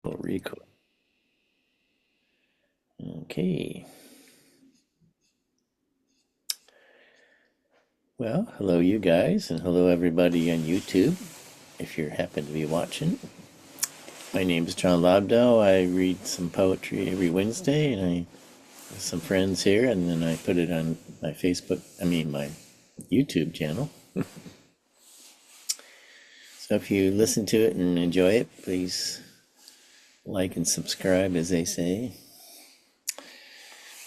Record. Okay. Well, hello, you guys, and hello, everybody on YouTube, if you happen to be watching. My name is John Lobdell. I read some poetry every Wednesday, and I have some friends here, and then I put it on my my YouTube channel. So if you listen to it and enjoy it, please like and subscribe, as they say.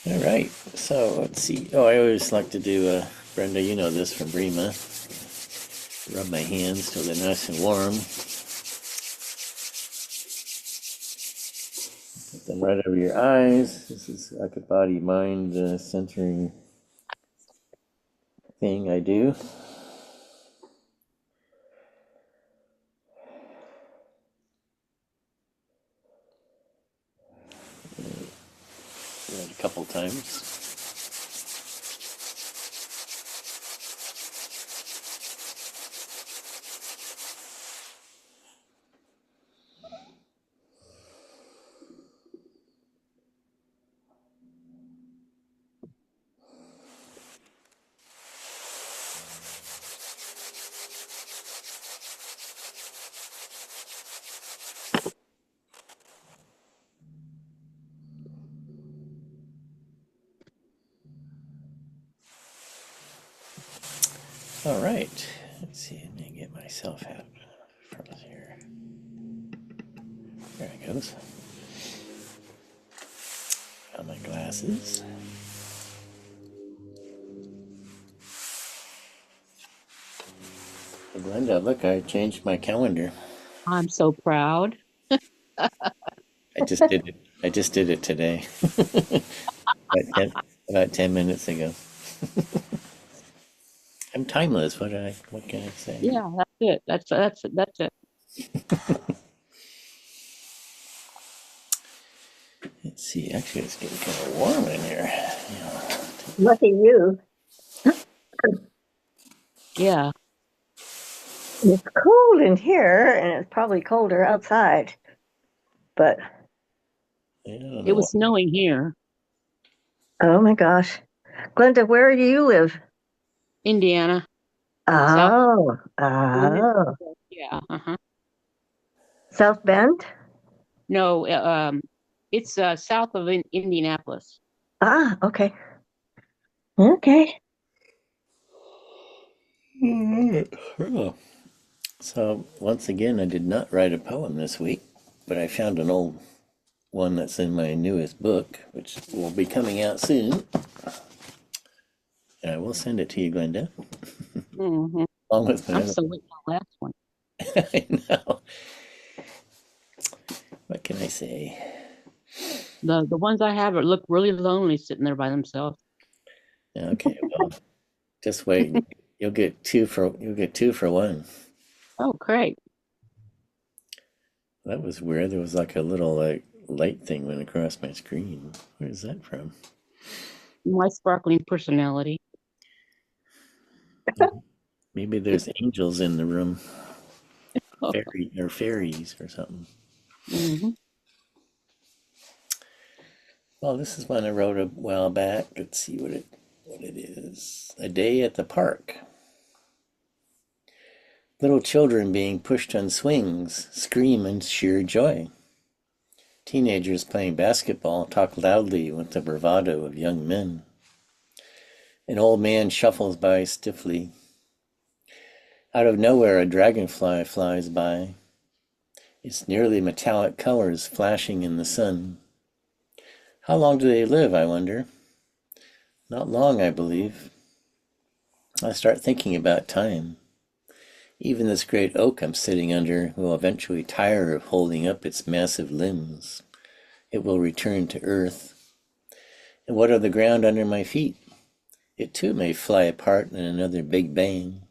All right, so let's see. Oh, I always like to do, Brenda, you know this from Brema. Rub my hands till they're nice and warm. Put them right over your eyes. This is like a body-mind centering thing I do. Do it a couple times. All right. Let's see. Let me get myself out from here. There it goes. Got my glasses. Hey, Glenda, look, I changed my calendar. I'm so proud. I just did it. I just did it today. About 10 minutes ago. I'm timeless. What can I say? Yeah, that's it. That's it. Let's see. Actually, it's getting kind of warm in here. Yeah. Lucky you. Yeah. It's cold in here, and it's probably colder outside. But I don't It know. was snowing here, oh my gosh, Glenda, where do you live? Indiana, South. Oh, Limit. oh, Yeah. Uh-huh. South Bend. No, it's south of Indianapolis. Ah, okay, okay. Oh. So, once again, I did not write a poem this week, but I found an old one that's in my newest book, which will be coming out soon. And I will send it to you, Glenda, Hmm. along with my I'm other still waiting on the last one. one. I know. What can I say? The ones I have are look really lonely sitting there by themselves. Okay, well, just wait. You'll get two for one. Oh, great. That was weird. There was like a little light thing went across my screen. Where is that from? My sparkling personality. Maybe there's angels in the room, fairies or something. Hmm. Well, this is one I wrote a while back. Let's see what it is. A day at the park. Little children being pushed on swings scream in sheer joy. Teenagers playing basketball talk loudly with the bravado of young men. An old man shuffles by stiffly. Out of nowhere, a dragonfly flies by, its nearly metallic colors flashing in the sun. How long do they live, I wonder? Not long, I believe. I start thinking about time. Even this great oak I'm sitting under will eventually tire of holding up its massive limbs. It will return to earth. And what of the ground under my feet? It too may fly apart in another big bang.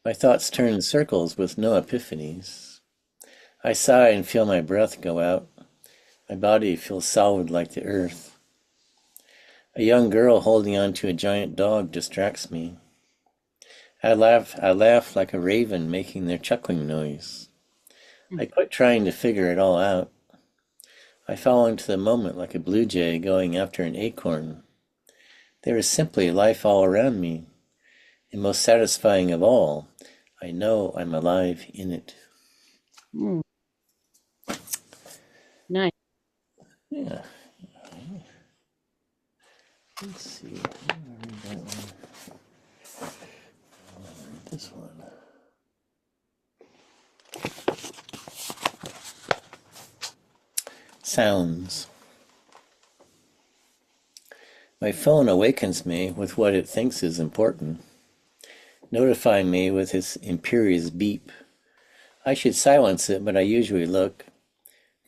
My thoughts turn in circles with no epiphanies. I sigh and feel my breath go out. My body feels solid like the earth. A young girl holding on to a giant dog distracts me. I laugh like a raven making their chuckling noise. I quit trying to figure it all out. I fall into the moment like a blue jay going after an acorn. There is simply life all around me, and most satisfying of all, I know I'm alive in it. Mm. Nice. Yeah. Let's see. I'll read that one. I'll read this one. Sounds. My phone awakens me with what it thinks is important, notifying me with its imperious beep. I should silence it, but I usually look,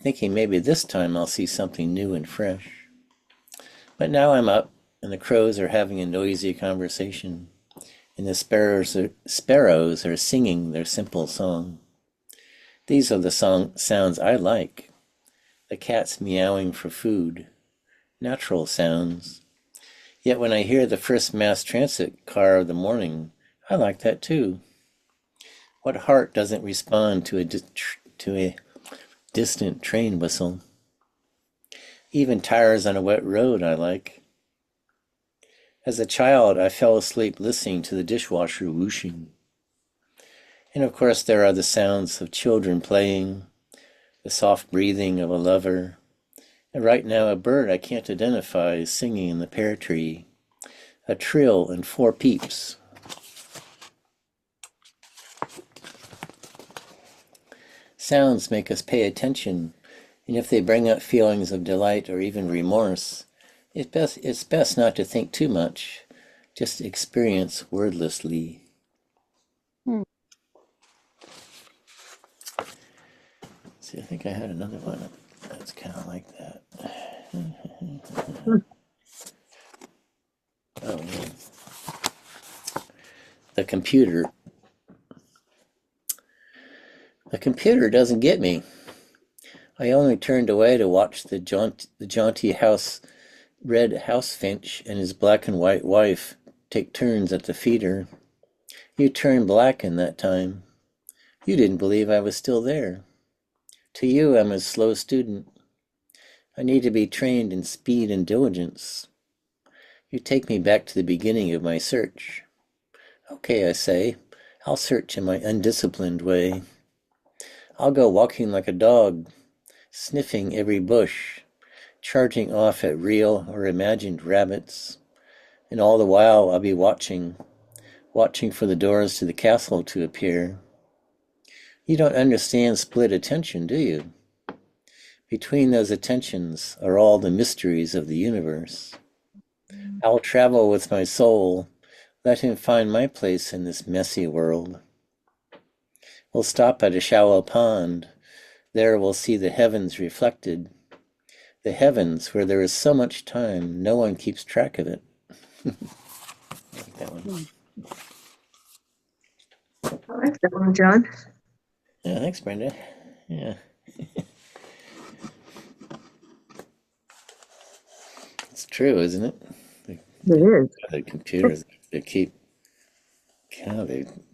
thinking maybe this time I'll see something new and fresh. But now I'm up, and the crows are having a noisy conversation, and the sparrows are singing their simple song. These are the sounds I like. The cat's meowing for food. Natural sounds. Yet when I hear the first mass transit car of the morning, I like that too. What heart doesn't respond to a distant train whistle? Even tires on a wet road I like. As a child, I fell asleep listening to the dishwasher whooshing. And of course, there are the sounds of children playing, the soft breathing of a lover, and right now a bird I can't identify is singing in the pear tree, a trill and 4 peeps. Sounds make us pay attention, and if they bring up feelings of delight or even remorse, it's best not to think too much, just experience wordlessly. Mm. See, I think I had another one that's kind of like that. Oh, yeah. The computer. The computer doesn't get me. I only turned away to watch the jaunty red house finch and his black and white wife take turns at the feeder. You turned black in that time. You didn't believe I was still there. To you, I'm a slow student. I need to be trained in speed and diligence. You take me back to the beginning of my search. Okay, I say, I'll search in my undisciplined way. I'll go walking like a dog, sniffing every bush, charging off at real or imagined rabbits, and all the while I'll be watching for the doors to the castle to appear. You don't understand split attention, do you? Between those attentions are all the mysteries of the universe. I'll travel with my soul, let him find my place in this messy world. We'll stop at a shallow pond. There we'll see the heavens reflected. The heavens where there is so much time, no one keeps track of it. I like that one. I like that one, John. Yeah, thanks, Brenda. Yeah. It's true, isn't it? It is. The computers, they keep, God,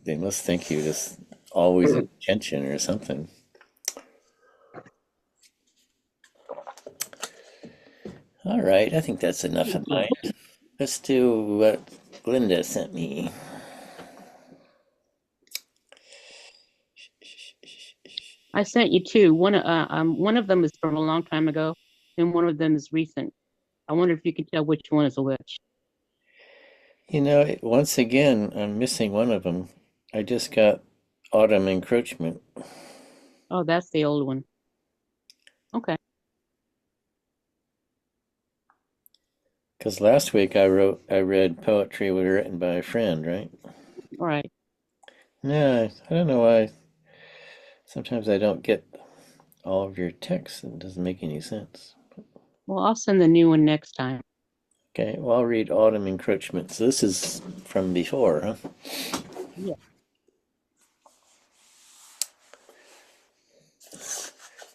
they must think you just always at attention or something. All right, I think that's enough of mine. Let's do what Linda sent me. I sent you two. One of them is from a long time ago, and one of them is recent. I wonder if you can tell which one is which. You know, once again, I'm missing one of them. I just got Autumn Encroachment. Oh, that's the old one. Okay. Because last week I read poetry written by a friend, right? All right. No, I don't know why. Sometimes I don't get all of your texts. It doesn't make any sense. Well, I'll send the new one next time. Okay, well, I'll read Autumn Encroachment. So this is from before, huh? Yeah.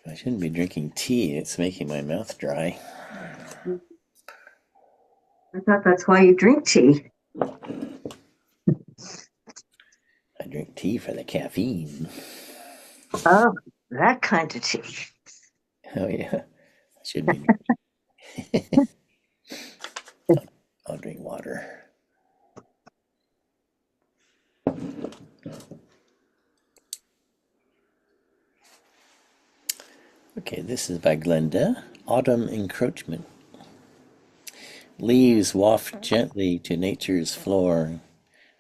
I shouldn't be drinking tea. It's making my mouth dry. I thought that's why you drink tea. I drink tea for the caffeine. Oh, that kind of tea. Oh yeah, should be. I'll drink water. Okay, this is by Glenda. Autumn Encroachment. Leaves waft gently to nature's floor.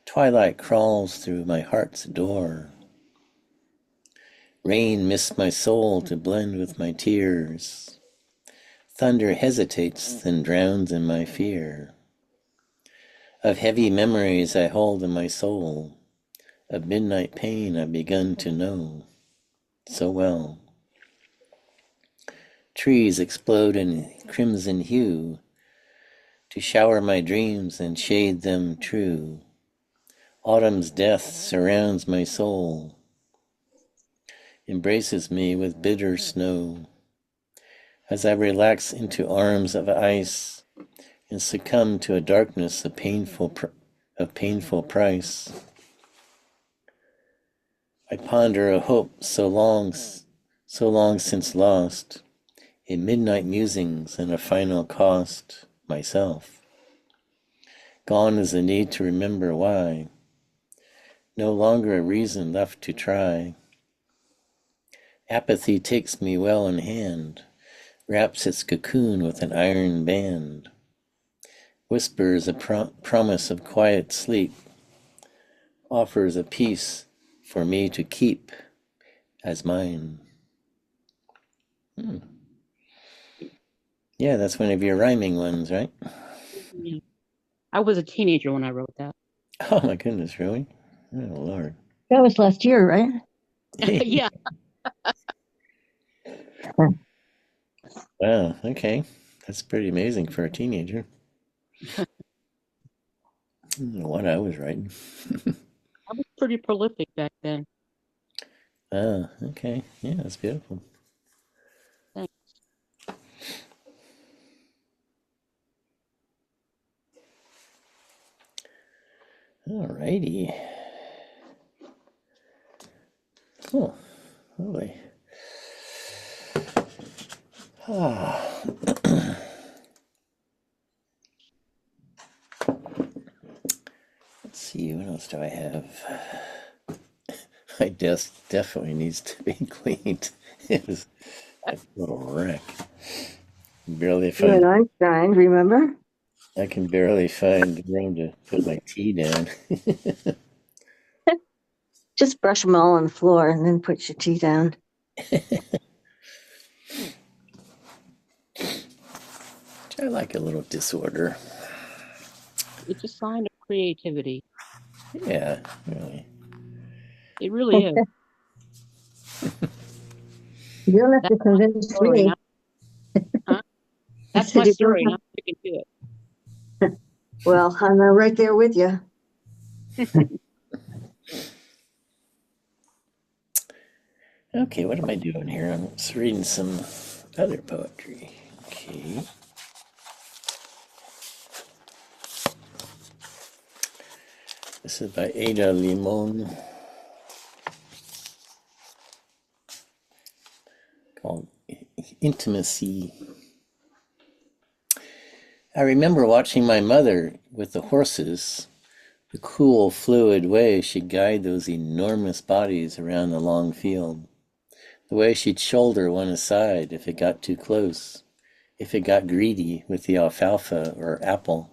Twilight crawls through my heart's door. Rain mists my soul to blend with my tears. Thunder hesitates, then drowns in my fear. Of heavy memories I hold in my soul. Of midnight pain I've begun to know so well. Trees explode in crimson hue to shower my dreams and shade them true. Autumn's death surrounds my soul, embraces me with bitter snow. As I relax into arms of ice and succumb to a darkness of painful price, I ponder a hope so long since lost, in midnight musings and a final cost, myself. Gone is the need to remember why, no longer a reason left to try. Apathy takes me well in hand, wraps its cocoon with an iron band, whispers a promise of quiet sleep, offers a peace for me to keep as mine. Yeah, that's one of your rhyming ones, right? Yeah. I was a teenager when I wrote that. Oh my goodness, really? Oh Lord. That was last year, right? Yeah. Wow, okay. That's pretty amazing for a teenager. I don't know what I was writing. I was pretty prolific back then. Ah, okay. Yeah, that's beautiful. Thanks. Alrighty. Oh, lovely. Let's see, what else do I have? My desk definitely needs to be cleaned. It was a little wreck. Barely You and find. Einstein, remember? I can barely find room to put my tea down. Just brush them all on the floor and then put your tea down. I like a little disorder. It's a sign of creativity. Yeah, really. It really is. You don't have That's to my convince story. me. Huh? I That's said my you don't story. have- Now I'm sticking to it. Well, I'm right there with you. Okay, what am I doing here? I'm just reading some other poetry. Okay. This is by Ada Limon, called Intimacy. I remember watching my mother with the horses, the cool, fluid way she'd guide those enormous bodies around the long field, the way she'd shoulder one aside if it got too close, if it got greedy with the alfalfa or apple.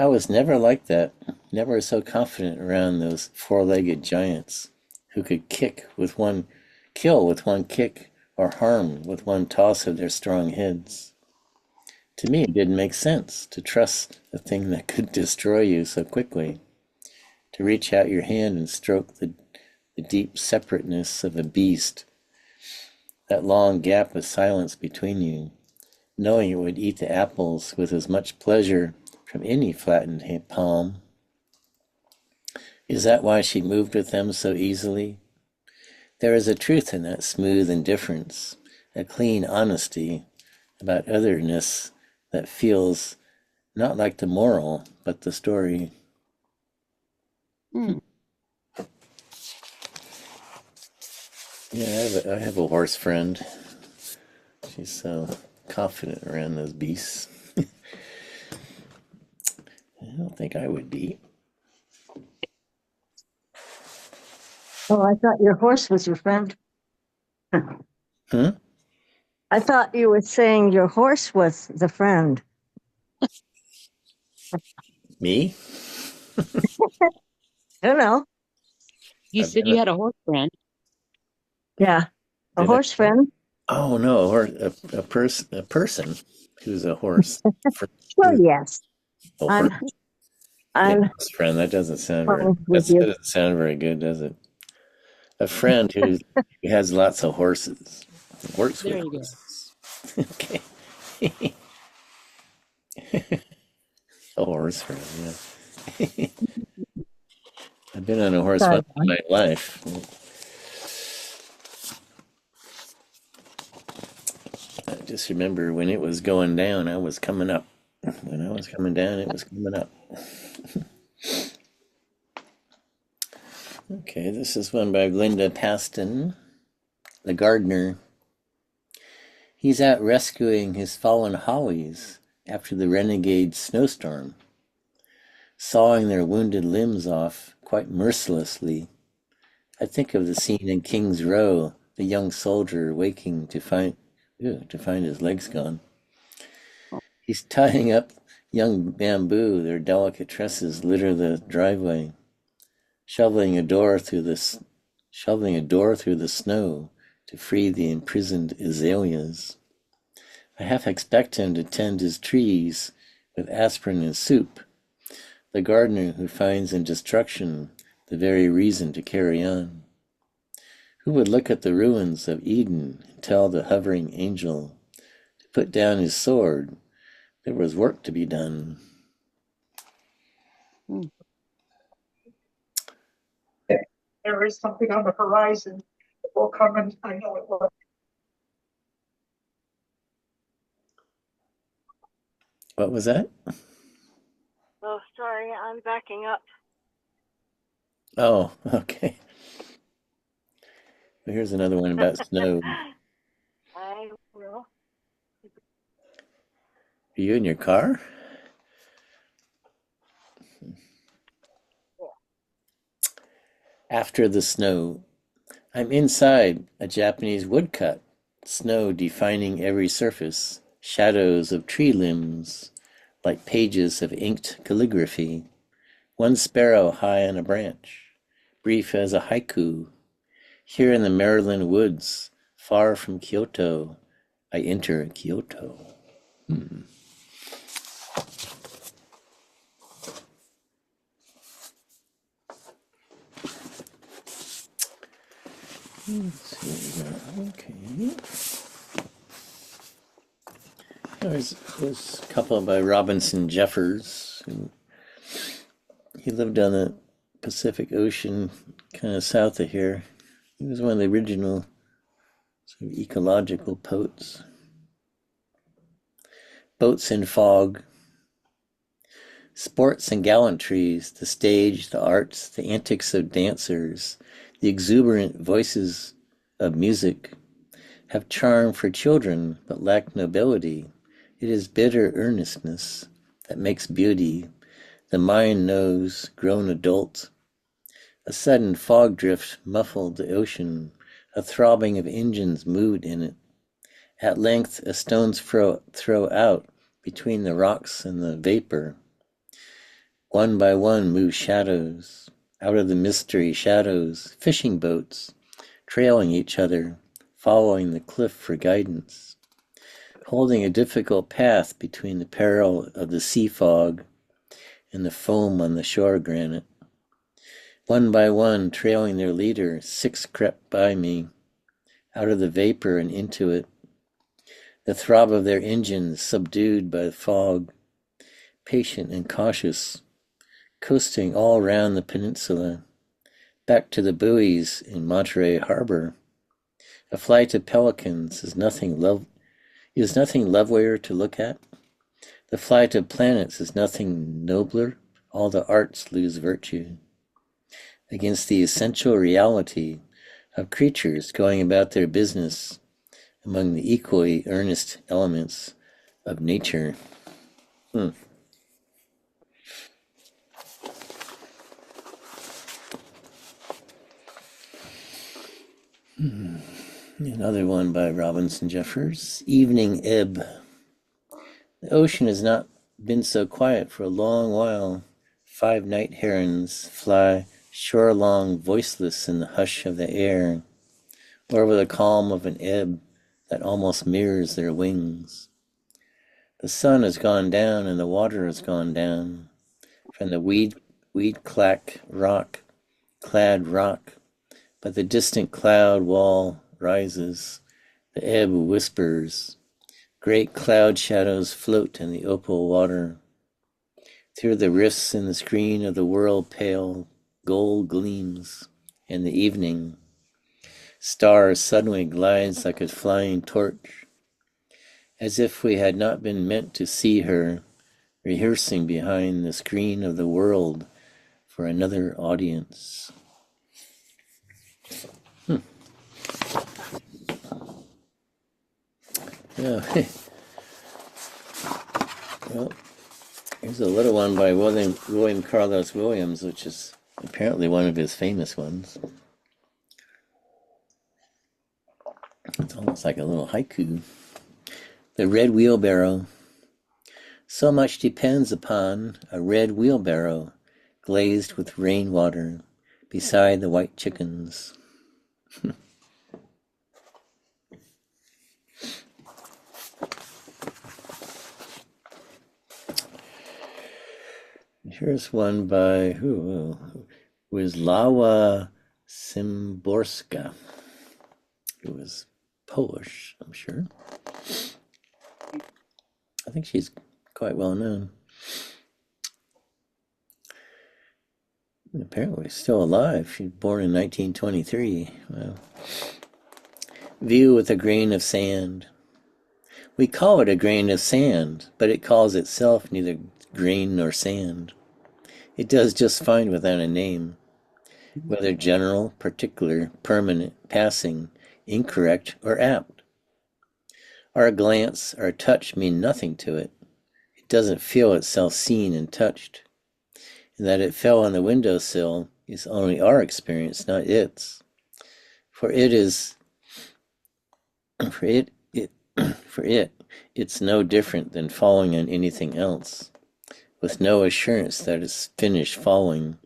I was never like that, never so confident around those four-legged giants who could kill with one kick, or harm with one toss of their strong heads. To me, it didn't make sense to trust a thing that could destroy you so quickly, to reach out your hand and stroke the deep separateness of a beast, that long gap of silence between you, knowing it would eat the apples with as much pleasure from any flattened palm. Is that why she moved with them so easily? There is a truth in that smooth indifference, a clean honesty about otherness that feels not like the moral, but the story. Yeah, I have a horse friend. She's so confident around those beasts. I don't think I would be. Oh, I thought your horse was your friend. Huh? I thought you were saying your horse was the friend. Me? I don't know. You I've said never, you had a horse friend. Yeah, a did I? horse friend. Oh no, a person who's a horse. fr- Well, Who's yes. a horse? I'm Yeah, I'm horse friend. That doesn't sound very. fine with That you. doesn't sound very good, does it? A friend who has lots of horses. Works There with you go. horses. Okay. A horse friend, yeah. I've been on a horse Sorry. once in my life. I just remember when it was going down, I was coming up. When I was coming down, it was coming up. Okay, this is one by Linda Pastan, the gardener. He's out rescuing his fallen hollies after the renegade snowstorm, sawing their wounded limbs off quite mercilessly. I think of the scene in King's Row, the young soldier waking to find his legs gone. He's tying up young bamboo, their delicate tresses litter the driveway, shoveling a door through the snow to free the imprisoned azaleas. I half expect him to tend his trees with aspirin and soup, the gardener who finds in destruction the very reason to carry on. Who would look at the ruins of Eden and tell the hovering angel to put down his sword? There was work to be done. Hmm. There is something on the horizon that will come, and I know it will. What was that? Oh, sorry, I'm backing up. Oh, okay. Well, here's another one about snow. I will. Are you in your car? After the snow. I'm inside a Japanese woodcut, snow defining every surface, shadows of tree limbs, like pages of inked calligraphy. One sparrow high on a branch, brief as a haiku. Here in the Maryland woods, far from Kyoto, I enter Kyoto. Let's see what we got. Okay. There's a couple by Robinson Jeffers. He lived on the Pacific Ocean, kind of south of here. He was one of the original sort of ecological poets. Boats in fog. Sports and gallantries, the stage, the arts, the antics of dancers, the exuberant voices of music have charm for children but lack nobility. It is bitter earnestness that makes beauty. The mind knows, grown adult. A sudden fog drift muffled the ocean, a throbbing of engines moved in it. At length a stone's throw out between the rocks and the vapor. One by one move shadows. Out of the mystery shadows, fishing boats, trailing each other, following the cliff for guidance, holding a difficult path between the peril of the sea fog and the foam on the shore granite. One by one, trailing their leader, 6 crept by me, out of the vapor and into it. The throb of their engines subdued by the fog, patient and cautious, coasting all round the peninsula, back to the buoys in Monterey Harbor. A flight of pelicans is nothing lovelier to look at. The flight of planets is nothing nobler. All the arts lose virtue. Against the essential reality of creatures going about their business among the equally earnest elements of nature. Another one by Robinson Jeffers, Evening Ebb. The ocean has not been so quiet for a long while. 5 night herons fly shore-long, voiceless in the hush of the air, or over the calm of an ebb that almost mirrors their wings. The sun has gone down and the water has gone down. From the weed-clad rock, but the distant cloud wall rises. The ebb whispers. Great cloud shadows float in the opal water. Through the rifts in the screen of the world pale gold gleams in the evening. Star suddenly glides like a flying torch, as if we had not been meant to see her, rehearsing behind the screen of the world for another audience. Yeah. Well, here's a little one by William Carlos Williams, which is apparently one of his famous ones. It's almost like a little haiku. The red wheelbarrow. So much depends upon a red wheelbarrow glazed with rainwater beside the white chickens. Here's one by who? Wisława Szymborska, who was Polish, I'm sure. I think she's quite well known. Apparently still alive. She was born in 1923. Wow. View with a grain of sand. We call it a grain of sand, but it calls itself neither grain nor sand. It does just fine without a name, whether general, particular, permanent, passing, incorrect, or apt. Our glance, our touch mean nothing to it. It doesn't feel itself seen and touched. And that it fell on the windowsill is only our experience, not its. For it's no different than falling on anything else, with no assurance that it's finished falling,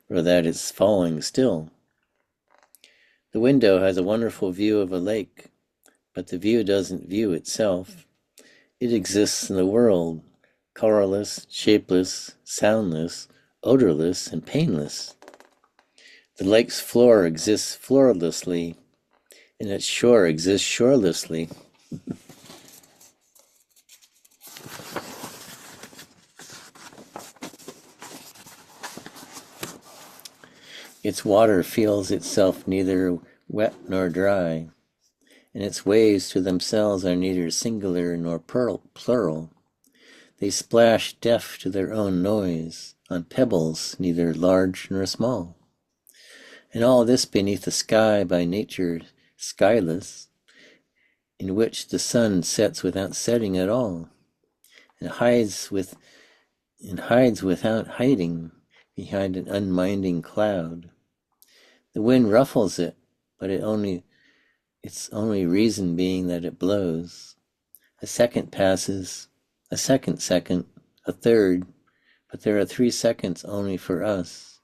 or that it's falling still. The window has a wonderful view of a lake, but the view doesn't view itself. It exists in the world, colorless, shapeless, soundless, odorless, and painless. The lake's floor exists floorlessly, and its shore exists shorelessly. Its water feels itself neither wet nor dry, and its waves to themselves are neither singular nor plural. They splash deaf to their own noise, on pebbles neither large nor small. And all this beneath a sky by nature skyless, in which the sun sets without setting at all, and hides without hiding behind an unminding cloud. The wind ruffles it, but its only reason being that it blows. A second passes, a second, a third, but there are 3 seconds only for us.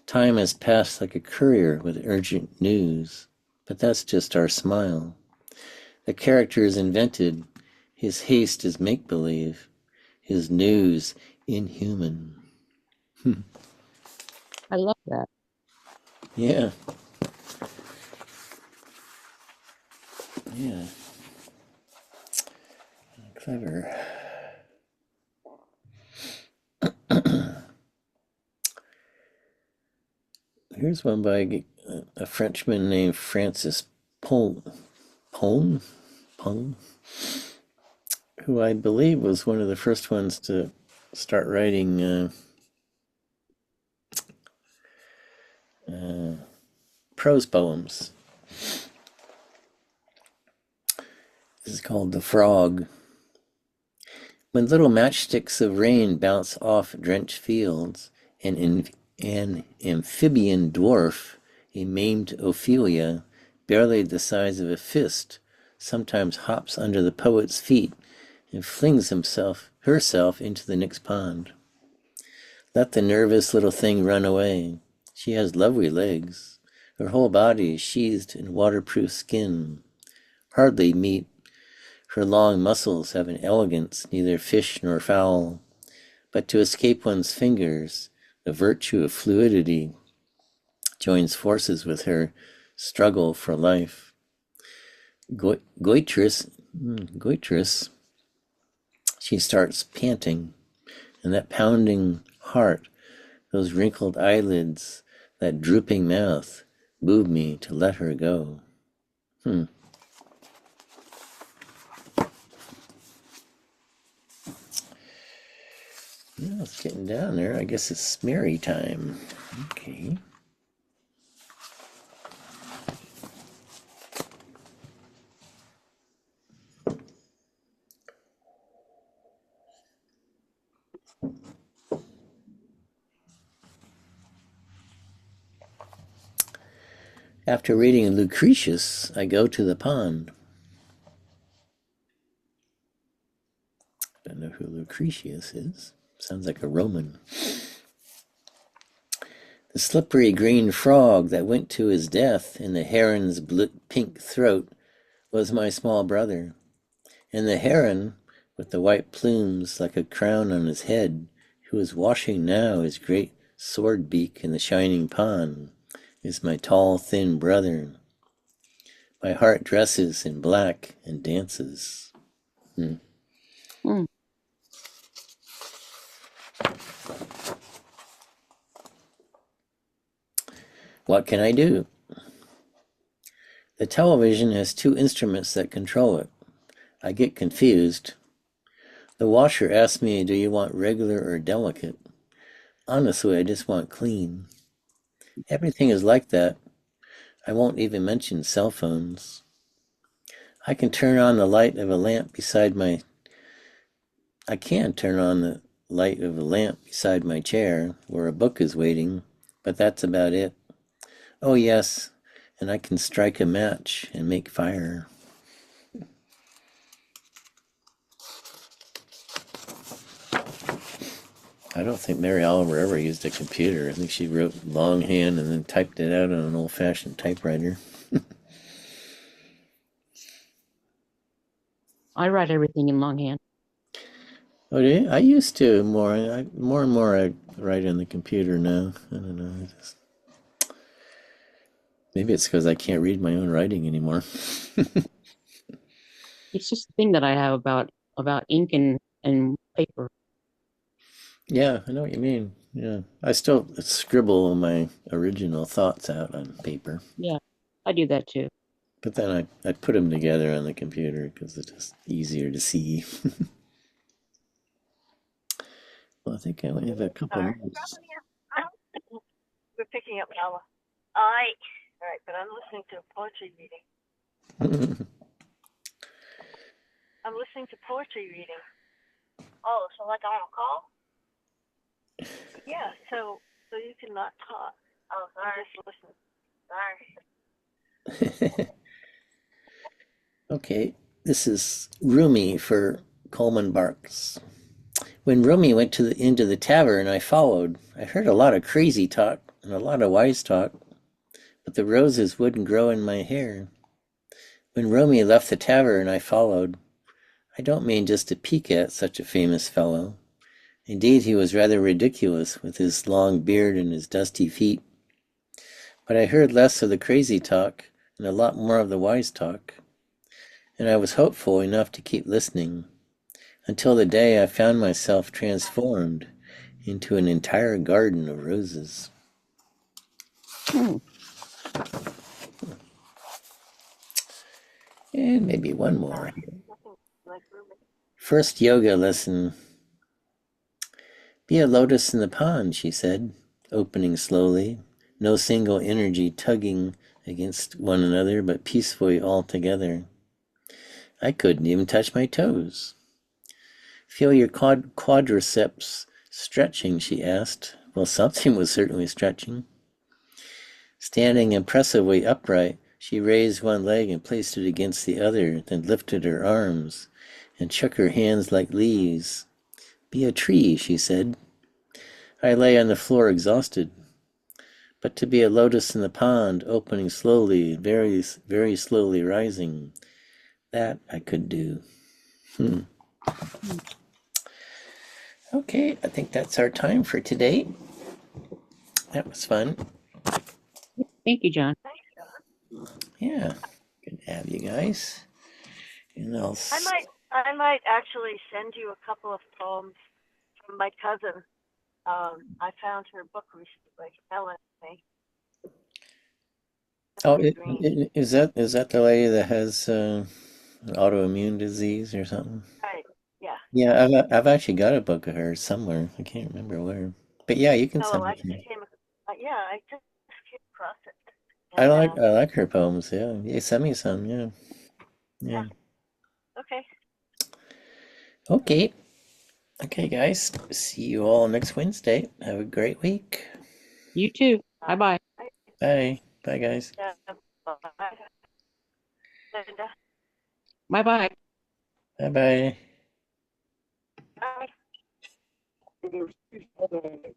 Time has passed like a courier with urgent news, but that's just our smile. The character is invented, his haste is make-believe, his news inhuman. I love that. Yeah. Yeah. Clever. Here's one by a Frenchman named Francis Pon, who I believe was one of the first ones to start writing prose poems. This is called The Frog. When little matchsticks of rain bounce off drenched fields, an amphibian dwarf, a maimed Ophelia, barely the size of a fist, sometimes hops under the poet's feet and flings herself into the next pond. Let the nervous little thing run away. She has lovely legs. Her whole body is sheathed in waterproof skin. Hardly meat. Her long muscles have an elegance neither fish nor fowl, but to escape one's fingers, the virtue of fluidity joins forces with her struggle for life. Goitrous, she starts panting, and that pounding heart, those wrinkled eyelids, that drooping mouth, move me to let her go. Yeah, it's getting down there. I guess it's Mary time. Okay. After reading Lucretius, I go to the pond. Don't know who Lucretius is. Sounds like a Roman. The slippery green frog that went to his death in the heron's pink throat was my small brother. And the heron, with the white plumes like a crown on his head, who is washing now his great sword beak in the shining pond, is my tall, thin brother. My heart dresses in black and dances. What can I do? The television has two instruments that control it. I get confused. The washer asks me, do you want regular or delicate? Honestly, I just want clean. Everything is like that. I won't even mention cell phones. I can turn on the light of a lamp beside my chair where a book is waiting, but that's about it. Oh yes, and I can strike a match and make fire. I don't think Mary Oliver ever used a computer. I think she wrote longhand and then typed it out on an old-fashioned typewriter. I write everything in longhand. Oh, do you? I used to more. More and more I write on the computer now. I don't know. Maybe it's because I can't read my own writing anymore. It's just a thing that I have about ink and paper. Yeah, I know what you mean. Yeah, I still scribble my original thoughts out on paper. Yeah, I do that too. But then I put them together on the computer because it's just easier to see. Well, I think I only have a couple minutes. We're picking up Ella. All right, but I'm listening to a poetry reading. I'm listening to poetry reading. Oh, so like I'm on a call? Yeah, so you can not talk. Oh, sorry. Just listen. Sorry. Okay, this is Rumi for Coleman Barks. When Rumi went into the tavern, I followed. I heard a lot of crazy talk and a lot of wise talk, but the roses wouldn't grow in my hair. When Rumi left the tavern, I followed. I don't mean just to peek at such a famous fellow. Indeed, he was rather ridiculous with his long beard and his dusty feet. But I heard less of the crazy talk and a lot more of the wise talk. And I was hopeful enough to keep listening, until the day I found myself transformed into an entire garden of roses. And maybe one more. First yoga lesson. Be a lotus in the pond, she said, opening slowly. no single energy tugging against one another, but peacefully all together. I couldn't even touch my toes. Feel your quadriceps stretching, she asked. Well, something was certainly stretching. Standing impressively upright, she raised one leg and placed it against the other, then lifted her arms and shook her hands like leaves. Be a tree, she said. I lay on the floor exhausted. But to be a lotus in the pond, opening slowly, very, very slowly rising, that I could do. Okay, I think that's our time for today. That was fun. Thank you, John. Thanks, John. Yeah, good to have you guys. And I might actually send you a couple of poems from my cousin. I found her book recently. Ellen. Oh, Green. is that the lady that has an autoimmune disease or something? Right. Yeah. Yeah, I've actually got a book of hers somewhere. I can't remember where. But yeah, you can Oh, send well, it to me. I just came across it. I And, like her poems. Yeah, yeah, send me some. Yeah, yeah. Okay. Okay, okay, guys. See you all next Wednesday. Have a great week. You too. Bye-bye. Bye, bye, guys. Bye. Linda. Bye-bye. Bye, bye. Bye.